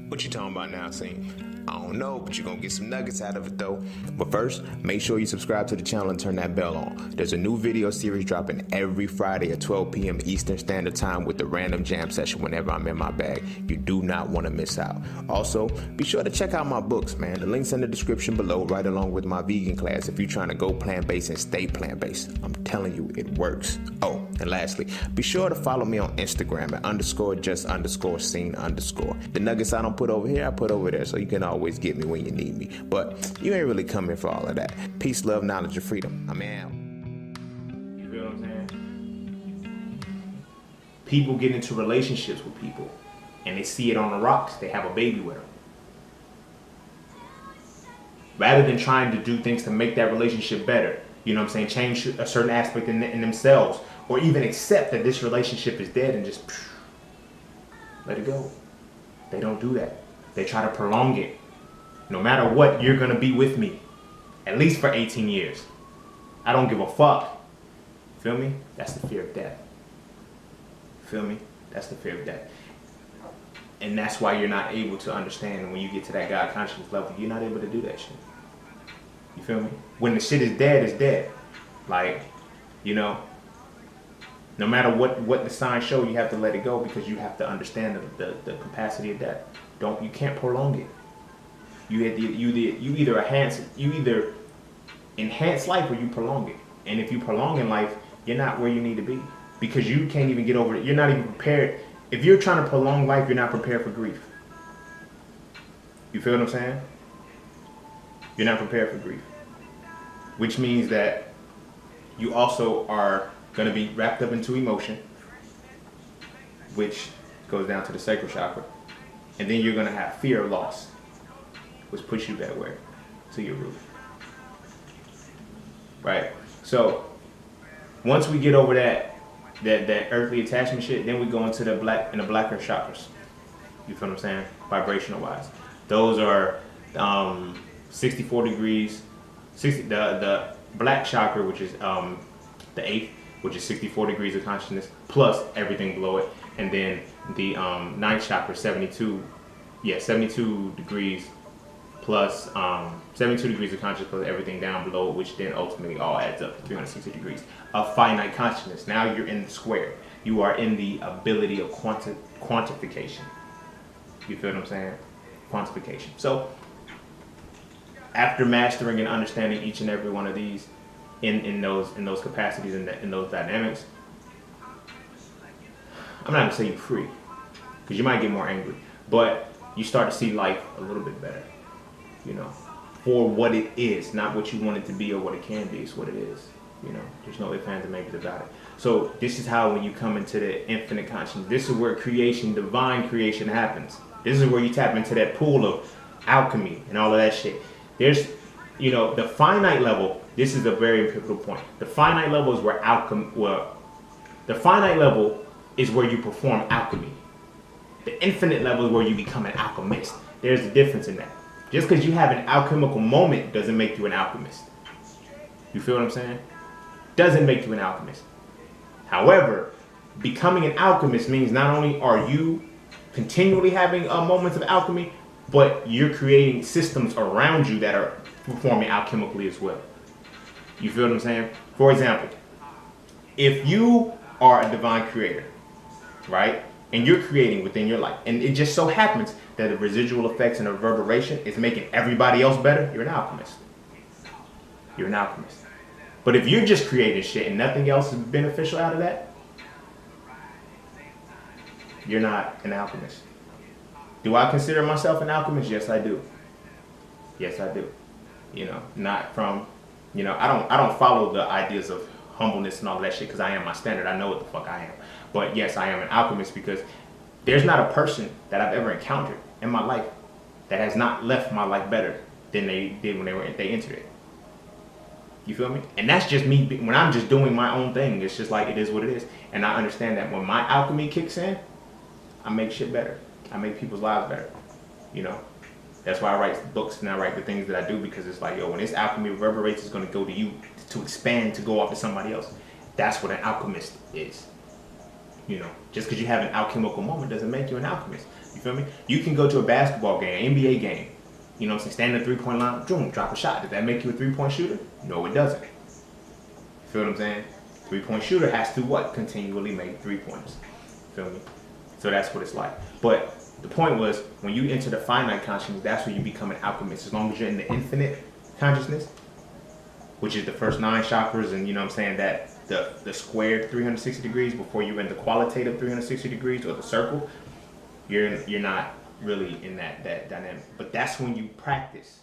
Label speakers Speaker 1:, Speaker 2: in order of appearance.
Speaker 1: What you talking about now, Cine? I don't know, but you're gonna get some nuggets out of it though. But first, make sure you subscribe to the channel and turn that bell on. There's a new video series dropping every Friday at 12 p.m. Eastern Standard Time with the random jam session whenever I'm in my bag. You do not want to miss out. Also, be sure to check out my books, man. The link's in the description below, right along with my vegan class if you're trying to go plant-based and stay plant-based. I'm telling you, it works. Oh, and lastly, be sure to follow me on Instagram at _just_scene_. The nuggets I don't put over here, I put over there, so you can always get me when you need me. But you ain't really coming for all of that. Peace, love, knowledge, and freedom. I'm out.
Speaker 2: You feel what I'm saying? People get into relationships with people and they see it on the rocks. They have a baby with them. Rather than trying to do things to make that relationship better, you know what I'm saying, change a certain aspect in themselves, or even accept that this relationship is dead and just let it go. They don't do that. They try to prolong it. No matter what, you're going to be with me. At least for 18 years. I don't give a fuck. Feel me? That's the fear of death. Feel me? That's the fear of death. And that's why you're not able to understand when you get to that God consciousness level. You're not able to do that shit. You feel me? When the shit is dead, it's dead. Like, you know, no matter what the signs show, you have to let it go because you have to understand the capacity of death. You can't prolong it. You either enhance life or you prolong it. And if you prolong in life, you're not where you need to be because you can't even get over it. You're not even prepared. If you're trying to prolong life, you're not prepared for grief. You feel what I'm saying? You're not prepared for grief, which means that you also are going to be wrapped up into emotion, which goes down to the sacral chakra, and then you're going to have fear of loss, which push you that way to your root. Right? So once we get over that earthly attachment shit, then we go into the blacker chakras. You feel what I'm saying? Vibrational wise, those are 64 degrees. The black chakra, which is the 8th, which is 64 degrees of consciousness plus everything below it, and then the 9th chakra, 72 degrees plus 72 degrees of consciousness plus everything down below, which then ultimately all adds up to 360 degrees of finite consciousness. Now you're in the square. You are in the ability of quantification. You feel what I'm saying? Quantification. So after mastering and understanding each and every one of these in those capacities and in those dynamics, I'm not gonna say you're free, because you might get more angry, but you start to see life a little bit better, you know, for what it is, not what you want it to be or what it can be. It's what it is, you know. There's no ifs, ands, and maybes about it. So this is how, when you come into the infinite consciousness, this is where creation, divine creation happens. This is where you tap into that pool of alchemy and all of that shit. There's, you know, the finite level. This is a very pivotal point. The finite level is where the finite level is where you perform alchemy. The infinite level is where you become an alchemist. There's a difference in that. Just because you have an alchemical moment doesn't make you an alchemist. You feel what I'm saying? Doesn't make you an alchemist. However, becoming an alchemist means not only are you continually having moments of alchemy, but you're creating systems around you that are performing alchemically as well. You feel what I'm saying? For example, if you are a divine creator, right, and you're creating within your life, and it just so happens that the residual effects and the reverberation is making everybody else better, you're an alchemist. You're an alchemist. But if you're just creating shit and nothing else is beneficial out of that, you're not an alchemist. Do I consider myself an alchemist? Yes, I do. Yes, I do. You know, not from, you know, I don't follow the ideas of humbleness and all that shit because I am my standard. I know what the fuck I am. But yes, I am an alchemist because there's not a person that I've ever encountered in my life that has not left my life better than they did when they entered it. You feel me? And that's just me when I'm just doing my own thing. It's just like, it is what it is. And I understand that when my alchemy kicks in, I make shit better. I make people's lives better. You know? That's why I write books and I write the things that I do, because it's like, yo, when this alchemy reverberates, it's going to go to you to expand, to go off to somebody else. That's what an alchemist is. You know, just because you have an alchemical moment doesn't make you an alchemist. You feel me? You can go to a basketball game, NBA game, you know what I'm saying, stand in the 3-point line, boom, drop a shot. Does that make you a 3-point shooter? No, it doesn't. You feel what I'm saying? 3-point shooter has to what? Continually make 3-pointers. Feel me? So that's what it's like. But the point was, when you enter the finite consciousness, that's when you become an alchemist. As long as you're in the infinite consciousness, which is the first 9 chakras, and you know what I'm saying, that the squared 360 degrees before you're in the qualitative 360 degrees or the circle, you're not really in that dynamic. But that's when you practice.